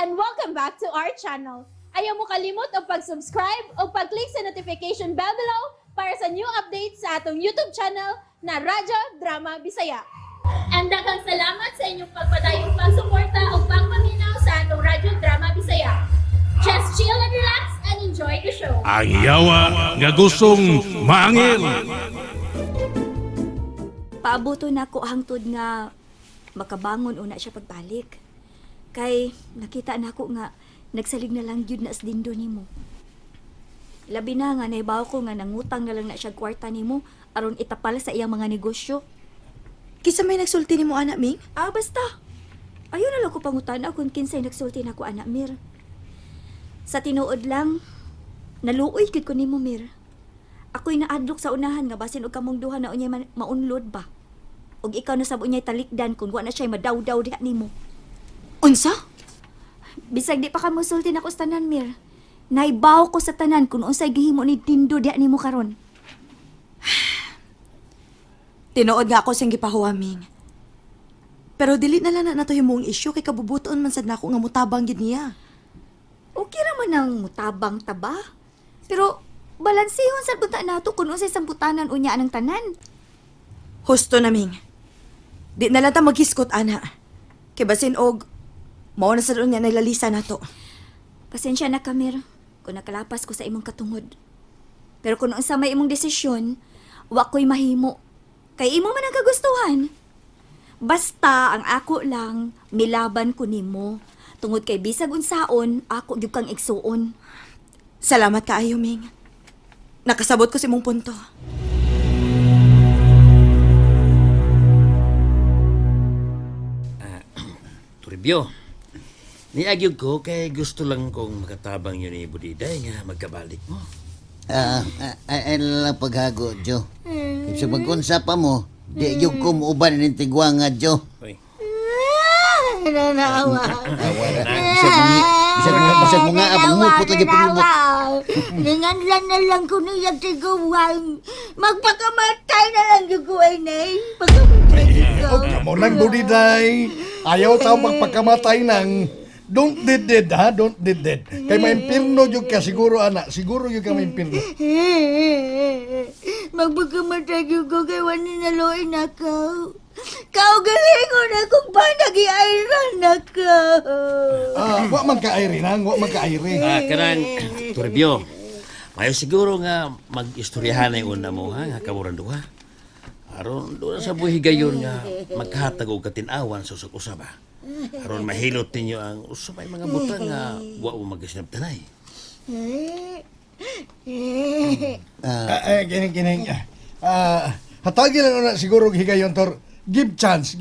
and welcome back to our channel. Ayaw mo kalimot o pag-subscribe o pag-click sa notification bell below para sa new updates sa atong YouTube channel na Radyo Drama Bisaya. And daghang salamat sa inyong pagpadayong pagsuporta o pagpaminaw sa atong Radyo Drama Bisaya. Just chill and relax and enjoy the show. Ang yawa nga gustong maangil. Paabuto na ko hangtod nga makabangon una siya pagbalik. Kay nakita na ko nga nagsalig na lang yun na asdindo nimo. Labi na nga naibaw ko nga nangutang na lang na siya kwarta nimo aron itapal sa iyang mga negosyo. Kisa may nagsulti ni mo, anak Ming? Basta. Ayaw na lang ko pangutan kung kinsay nagsulti na ko, anak Mir. Sa tinuod lang, naluoy gid ko nimo, Mir. Ako'y naadlok sa unahan nga basin og kamong duha na unyay maunlod ba. Og ikaw na sab unyay talikdan kung wa na siya madawdaw diha nimo. Unsa? Bisag di pa ka musulti na ko sa tanan, Mir. Naibaw ko sa tanan kung unsay gihimo ni Tindo diha nimo karon. Tinuod nga ako sing gipahuwa, Ming. Pero dili na lang na nato himong isyu kay kabubuton man sad nako nga mutabang gid niya. Okay ra man ang mutabang taba. Pero balansihon sa punta nato kung unsay samputanan unya anang tanan. Husto na, Ming. Di na lang ta maghiskot, ana. Kay basin og mao na sad unya nailalisa nato. Pasensya na ka, Mir, kung nakalapas ko sa imong katungod. Pero kung unsa may imong desisyon, wa ko'y mahimo. Kay imo man ang kagustuhan. Basta ang ako lang, milaban ko nimo. Tungod kay bisag unsaon, ako gyud kang igsuon. Salamat kaayo, Ming. Nakasabot ko si imong punto. Toribio, niagyog ko kay gusto lang kong makatabang yun ni Budiday nga magkabalik mo. Ay lang paghago, Jo. Sa pag-unsa pa mo, di yung kumuuban ng tigwa nga, Jo. Hoy. Nanawa. Bisag mo nga, abang mupot lagi paglubot. Ninganlan na lang ko niyag tiguan. Magpakamatay na lang yung kuhay na eh. Pagkamatay ko. Kamo lang, Budiday. Ayaw tao magpakamatay ng don't dead, ha? Don't dead. Kay maimpirno yung ka, siguro, anak. Siguro yung ka maimpirno. Magpakamatay yung ko kay wani naluin ako. Kau galingon akong ba nag-iairan na ka. Wa man ka-airi nang, wa man ka-airi. Kanang, Toribio, mayo siguro nga mag-istoryahan na yung una mo, ha? Nga kamuran duha. Aron, doon sa buhay gayon nga maghatag o katinawan sa usap-usap, ha? Aron, mahilot ninyo ang usapay mga butang nga wa mo mag-isinabtanay. Kining. Hatagin lang na siguro higayon, Tor. Give chance.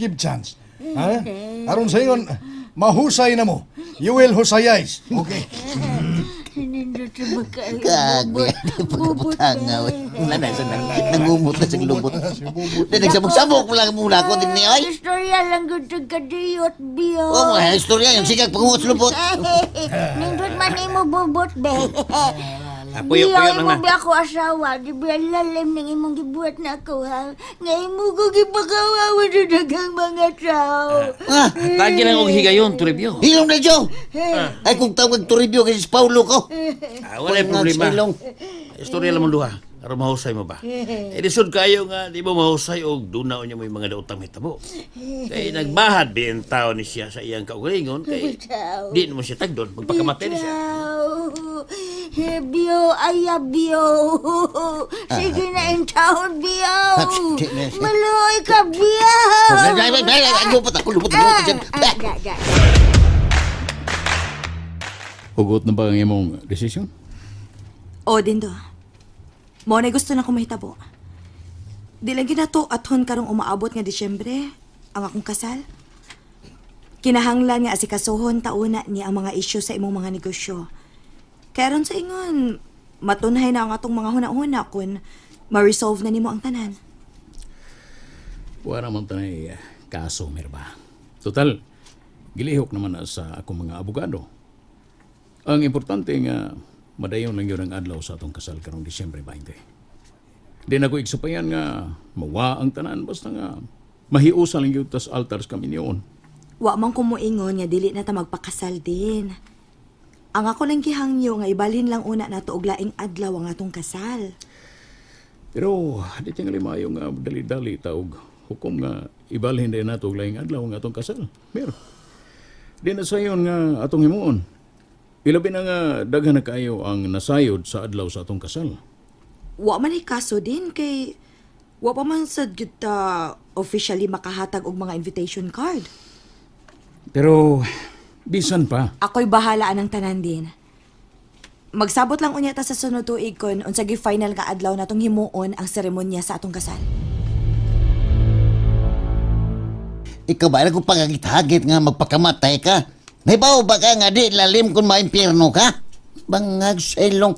Ha? Aron sa ingon, mahusay na mo. You will husayais. Okay. Nindot sa baka. Kagi, pagkabutang nga, we. Wala na, sa nangumot na sa lubot. Di nagsabog-sabog mo lang muna ako din niya, ay. Istorya lang gud kadiyot biyo. O, mga istorya, yung sigag pangungot sa lubot. Nindot man imo bubot be. Puyo-puyo lang Imo na. ba ako asawa? Di ba lalim ng imong gibuhat na ako ha? Nga imo ko gipakawawa sa dagang mga tao. Tagi lang og higayon, Toribio. Hilong na, Jo. Ay, kung tawag Toribio kasi si Paulo ko. Wala problema. Hilong. Istorya lang mo duha. Aron mahusay mo ba? Edisod kayo nga, di mo mahusay o dunaw niya mo yung mga daotang hitabo. Kay nagbahad din tao ni siya sa iyang kaugalingon, kay di mo siya tagdon, magpakamatay ni siya. Bio, ayabio. Sige na yung taon, bio. Maluoy ka, bio. Lubot ako, lubot. Hugot na ba ang imong desisyon? O, Dindo. Mo na gusto na ko mahitabo. Di lang ginato aton karong umaabot nga Disyembre ang akong kasal. Kinahanglan nga asikasuhon tauna ni ang mga isyu sa imong mga negosyo. Kaya ron sa ingon, matunhay na ang atong mga huna-huna kung ma-resolve na nimo ang tanan. Wala naman tanay kaso, Mirba. Total, gilihok naman na sa akong mga abogado. Ang importante nga, madayon lang yun ang adlaw sa atong kasal karong Disyembre 20. Di na ko igsupayan nga mawa ang tanan basta nga mahiusan lang yun tas altars kami niyon. Wa man ko moingon nga dili na ta magpakasal din. Ang ako lang gihangyo nga ibalhin lang una nato og laing adlaw ang atong kasal. Pero di tingali maayo nga dali-dali taog hukom nga ibalhin din nato og laing adlaw nga atong kasal. Pero di na sayon nga atong himuon. Ilabi na nga daghan na kayo ang nasayod sa adlaw sa atong kasal. Wa man ay kaso din kay wa pa man sad gyud ta officially makahatag og mga invitation card. Pero bisan pa. Ako'y bahala anang tanan din. Magsabot lang unya ta sa sunod tuig kon unsa gi final nga adlaw natong himuon ang seremonya sa atong kasal. Ikaw ba na kung pagagit-hagit nga magpakamatay ka? Nahibaw ba ka nga di lalim kung maimpyerno ka? Bangag sailong.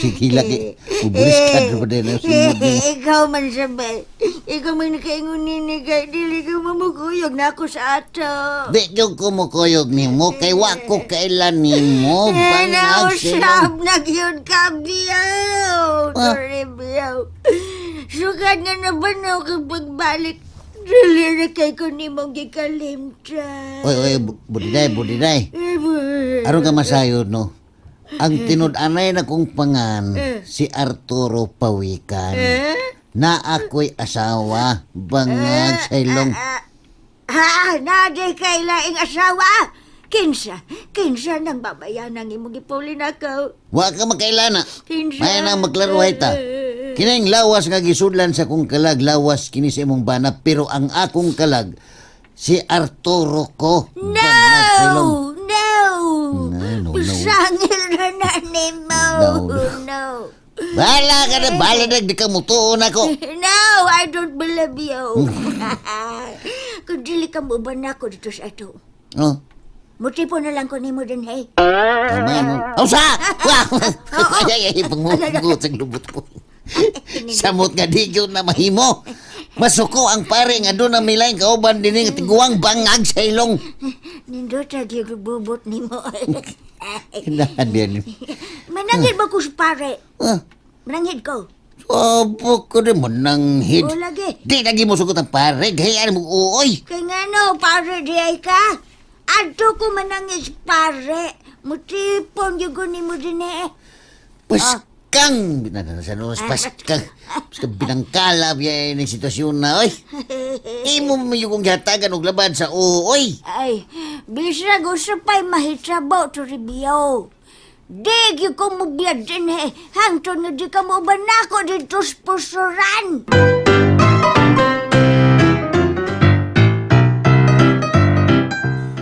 Sige lagi. Ubulis ka rin pa din. Ikaw man sabay. Ikaw man nakaingon ni kay dili ka mamuguyog na ako sa ato. Di yung kumukuyog ni mo. Kay wako kailan ni mo. Bangag sailong. Nausap na yun ka, Biyaw. Sorry, Biyaw. Sugad nga nabanaw kapag balik. Dili na kay ko ni mong gikalimta. Oy, budiday. Aron ka masayod, no? Ang tinud-anay na kong pangan, si Arturo Pawikan. Na ako'y asawa. Bangag sailong. Naday kay laing asawa. Kinsa nang babayan ang imong ipulin ako. Wa ka magkailana. Kinsa. May nang maglaruhay ta. Kining lawas nga gisudlan sa kong kalag, lawas kini sa imong bana, pero ang akong kalag, si Arturo ko. Bangag sailong. No. Sangil na ni mo. No. Bahala ka na, bahala na, di ka mutuon ako. No, I don't believe you. Kung dili ka mo ba na ako dito sa ato? Oh. Mutipo na lang ko ni mo din, hey. Sa! Ay, pangugot sa lubot ko. Samot nga di yun na mahimo. Masuko ang pare nga doon na milaing kauban din ng tiguang bangag sa ilong. Nindo tagi bubot ni mo. Kinahan din. Manangid ba ko sa pare? Manangid ko. Opo ko rin mo nang hid. O lagi. Di lagi mo sugot ang pare. Gayaan mo uoy. Kaya nga no, pare di ay ka. Ato ko manangis pare. Mutipon yung ni mo din eh. Paskang. Binanasanos, paskang. Paskang binangkala biya ng sitwasyon na, oy. Imo mo yung kong hatagan og laban sa uoy. Ay, bisa gusto pa'y mahitsabo to ribiyaw. Di gyud ko mo biyad din eh. Hangtod nga di ka mo ba na ako dito sa pusuran.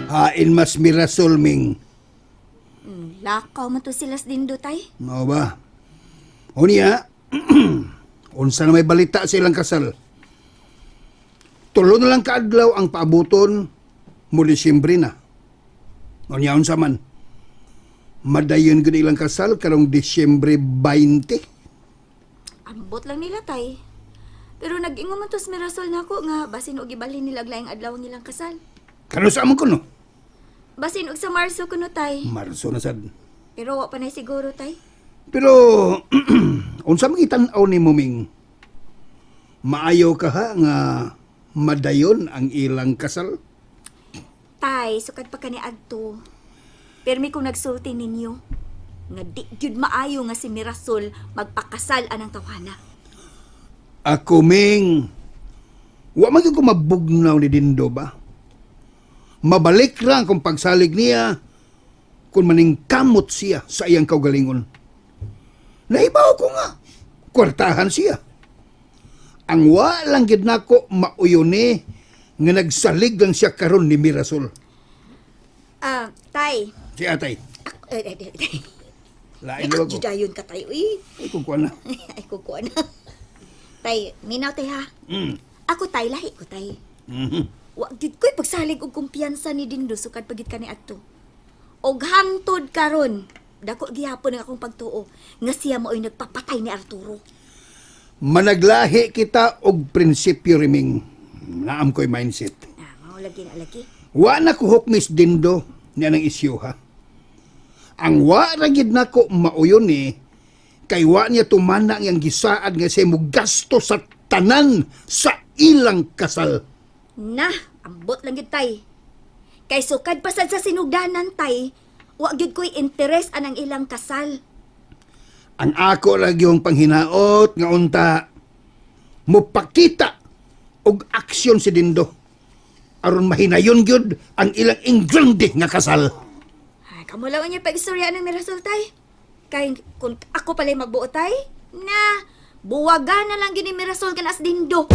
Hain mas Mirasol, Ming. Lakaw man to silas din do, tay. Mao ba? O niya, unsa na may balita sa ilang kasal. Tulo na lang kaadlaw ang paabuton mo Disyembre na. O niya, unsa man. Madayon ko ilang kasal karong Disyembre 20. Ambot lang nila, tay. Pero nag-ingon man to sa Mirasol nako nga basin og ibalhin nila laing adlaw ang ilang kasal. Kano sa amon ko, no? Basin og sa Marso kuno, tay. Marso na sad. Pero wa pa na siguro, tay. Pero, unsa magitan-aw ni Muming? Maayo ka ha nga madayon ang ilang kasal? Tay, sukad pa kani adto. Permi kong nagsulti ninyo nga di gyud maayo nga si Mirasol magpakasal anang tawhana. Ako, Ming, wa man gyud ko mabugnaw ni Dindo ba? Mabalik ra kung pagsalig niya kung maning kamot siya sa iyang kaugalingon. Naibaw ko nga, kwartahan siya. Ang wa lang gid nako mauyone nga nagsalig lang siya karon ni Mirasol. Tay. Si atay, Tay. lain ko. Judayon ka, tay. Uy. Ay, kung kuha na. Ay, kukuha na. Tay, minaw, tay, ha? Ako, tay, lahi ko, tay. Wa gid ko'y pagsalig og kumpiyansa ni Dindo sukad pagit kani adto. Og hangtod karon, dako gihapon ang akong pagtuo nga siya mao'y nagpapatay ni Arturo. Managlahi kita og prinsipyo riming. Naam ko'y mindset. Mao lagi na lagi. Wa na ko hukmis Dindo niya ng isyu ha. Ang wa ragid nako mauyon kay wa niya tumana ang gisaad nga siya mo gasto sa tanan sa ilang kasal. Na, ambot lang gyud tay. Kay sukad pasad sa sinugdanan tay, wa gyud ko'y interes anang ilang kasal. Ang ako lang yung panghinaot nga unta mupakita og aksyon si Dindo aron mahinayon gyud ang ilang ingrande nga kasal. Ay, kamo lang niya pag-istorya ng Mirasol tay. Kay kung ako pala'y magbuo tay, na buwagan na lang gyud ni Mirasol kanas Dindo.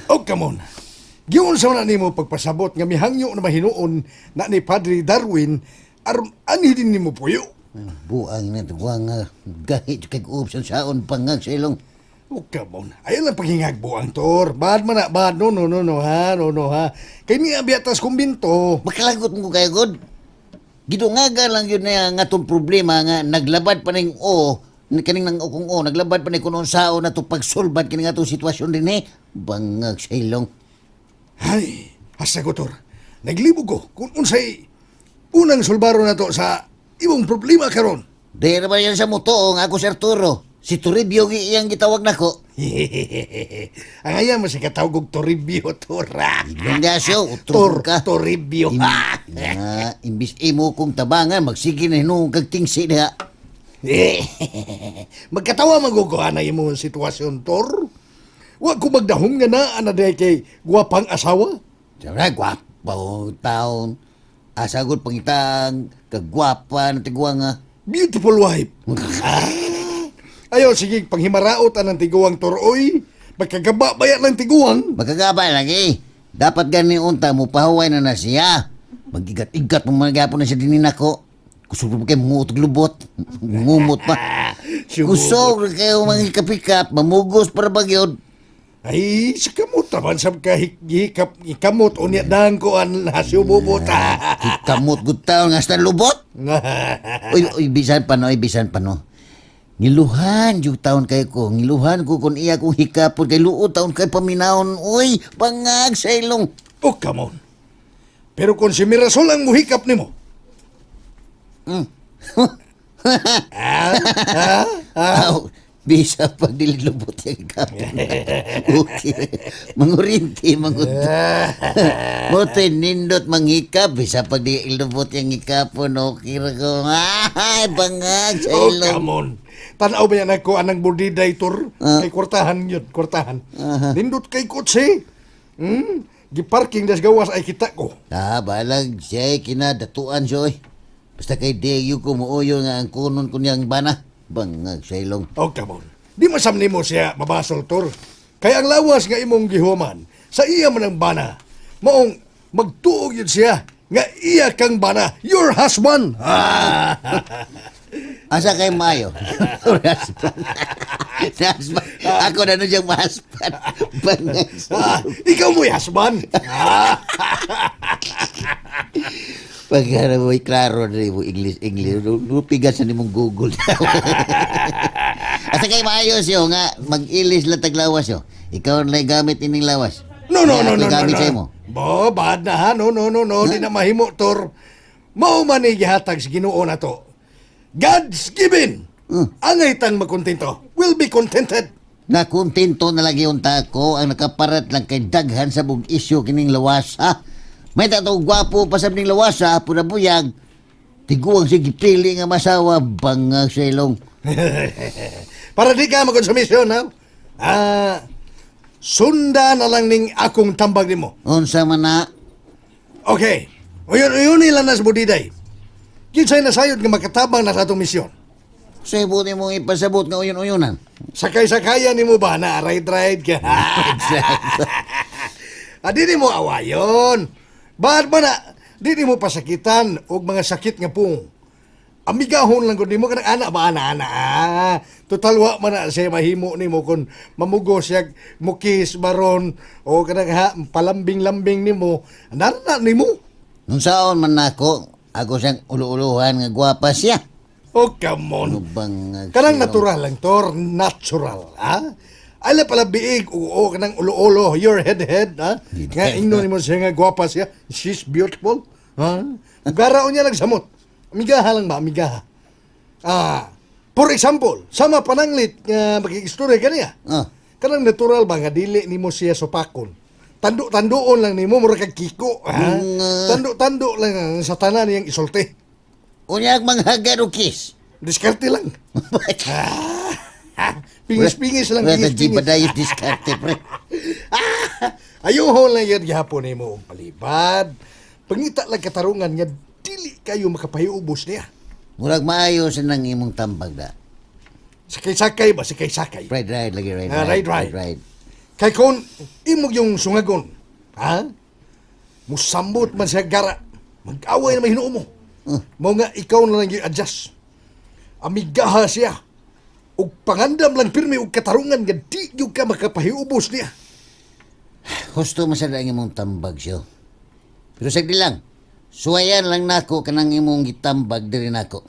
Oh, come on. Giyon sa na nimo pagpasabot nga mihangyo na mahinuon na ni Padre Darwin aron ani din nimo puyo. Buang na tuwang gahit kay option saon pangag sa ilong. Oh, come on. Ayaw lang paghingag buang, Tor. Bad man na, bad. No, ha. Kay ni abiatas kumbinto. Makalagot mo kayo, God. Gidungaga lang yun na nga itong problema nga naglabad pa ng kaning nang kung naglabad pa ni kuno sao na to pagsolbad kini nga to sitwasyon din bangag sa ilong. Ay, hasta ko, Tor. Naglibog ko kung unsay unang sulbaro na to sa imong problema karon. Dahil naman yan sa muto nga ako si Arturo. Si Toribio iyang gitawag nako. Ang ayan mo si katawag og Toribio, Tora. Ilang gasyo, utro ka. Toribio. Nga, imbis imo kong tabangan, magsige na hinung kagtingsi na. Magkatawa maguguha na imong sitwasyon, Tor. Wa ko magdahom nga na anaday kay gwapang asawa. Siyempre, gwapo taon. Asagod pangitang kagwapa na tigwa nga. Beautiful wife. Ayaw, sige, panghimaraot ang tiguang Toroy. Magkagaba bayan ng tiguang. Magkagabay lagi. Dapat gani unta mo pahuway na siya. Magigat-igat mo magapon na siya dinin ako. Kusog mo kayo mungutog lubot. Ngumot pa. Kusog kayo mga hikap-hikap. Mamugos para bagyod. Ay, sa kamot naman sa kahikap ikamot unya dang ko ang hasyo bubot. Kamot good taon nga sa lubot. Uy, bisan pa no. Ngiluhan yung taon kay ko. Ngiluhan ko kung iya kong hikapon kay luot taon kay paminahon. Uy, pangag sa ilong. Oh, come on. Pero kung si Mirasol ang muhikap nimo. Aw, bisa pag dililubot yung hikapon. Okay. Mangurinti, Mote nindot manghikap. Bisa pag dililubot yung hikapon. Okay ra ko. Ay, pangag sa Oh, ilong. come on. Tanaw ba yan ako anang bordiday, Tor? Kay kwartahan yun, kwartahan. Nindot kay kotse. Giparking das gawas ay kita ko. Balag siya kinadatuan siya. Basta kay Deyo ko muuyo nga ang kunon ko niyang bana. Bangag sa ilong. Oh, come on. Di masam nimo siya mabasol, Tor. Kaya ang lawas nga imong gihuman, sa iya man ang bana, maong magtuog yun siya nga iya kang bana, your husband. Asa kay Mayo? Ako na nun siyang mahaspan. Bangag sa ilong. Ikaw mo'y husband. Pagkara mo'y klaro na mo English. Lupigas na mong Google. Asa kay Mayo siyo nga, mag-ilis lang taglawas siyo. Ikaw na gamit ining lawas. No. Gamit sa imo. Bo, bad na ha. No. Di na mahimo, Tor. Mao man ni gihatag sa Ginoo na to. God's given. Angay tang makontento. Will be contented. Nakontento na lagi yung tako ang nakaparat lang kay daghan sa bug isyo kining lawasa. May tato gwapo pa sa ning lawasa, puna buyag. Tiguang sige pili nga masawa, bangag sa ilong. Para di ka makonsumisyon, ha? Sunda na lang ning akong tambag nimo. Unsa man na? Okay. Uyon nila nas budiday. Kinsay nasayod nga makatabang na sa atong misyon. Sa ibuti mong ipasabot nga uyon-uyonan. Sakay-sakayan nimo ba na ride ka? Di ni mo awayon. Baad ba na, di ni mo pasakitan og mga sakit nga pung. Amigahon lang gud nimo kanang ana ba ana. Total wa man na siya mahimo nimo kun mamugo siya mukis baron o kanang palambing-lambing nimo. Nana nimo. Nung saon man nako, ako siyang ulu-uluhan nga gwapa siya. Oh, come on. Ano bang Kanang natural lang, Tor. Natural, ha? Ala pala biig, oo, kanang ulo-ulo, your head, ha? Nga ingno ni mo siya nga gwapa siya. She's beautiful, ha? Garaon niya lang samot. Amigaha lang ba, amigaha. For example, sama pananglit nga mag-istorya kaniya. Oh. Kanang natural ba nga dili nimo siya supakon. Tando-tandoon lang nimo mura kag kiko, ha? Tando-tando lang sa tanan niyang isulti. Unyag mga garukis. Diskarte lang. Pingis-pingis lang, Wala pingis-pingis. pa dayo diskarte, pre. Ayuhon lang yan gihapon nimo ang palibad. Pangita lang katarungan nga dili kayo makapahiubos niya. Murag maayo sa nang imong tambag da. Sakay-sakay ba? Sakay-sakay. Ride lagi, ride. Ride. Kay kon, imog yung sungagon. Ha? Musambot man siya gara. Mag-away na mahinuo mo. Mo nga ikaw na lang yung adjust. Amigaha siya. Ug pangandam lang pirmi ug katarungan nga di yung ka makapahiubos niya. Gusto mo sa ang imong tambag siyo. Pero sagdi lang. Suwayan lang nako kanang imong gitambag diri nako.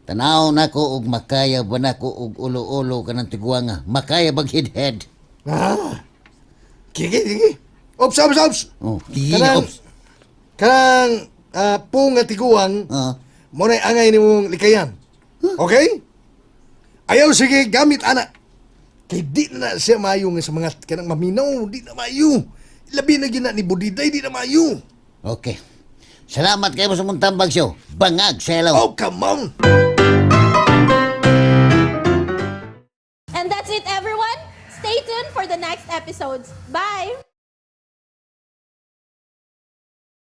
Tanaw nako og makaya ba nako og ulo-ulo kanang tiguanga. Makaya bag head. Kiki. Ops. Oh, Kanang, ops. kanang pong nga tiguang, mo na angay ni mong likayan. Okay? Ayaw sige gamit anak. Kay di na siya mayo nga sa mga kanang maminaw, di na mayo. Labi na gina ni Budiday, di na mayo. Okay. Salamat kayo sa mong tambag siyo. Bangag, selaw. Oh, come on! And that's it, everyone. Stay tuned for the next episodes. Bye!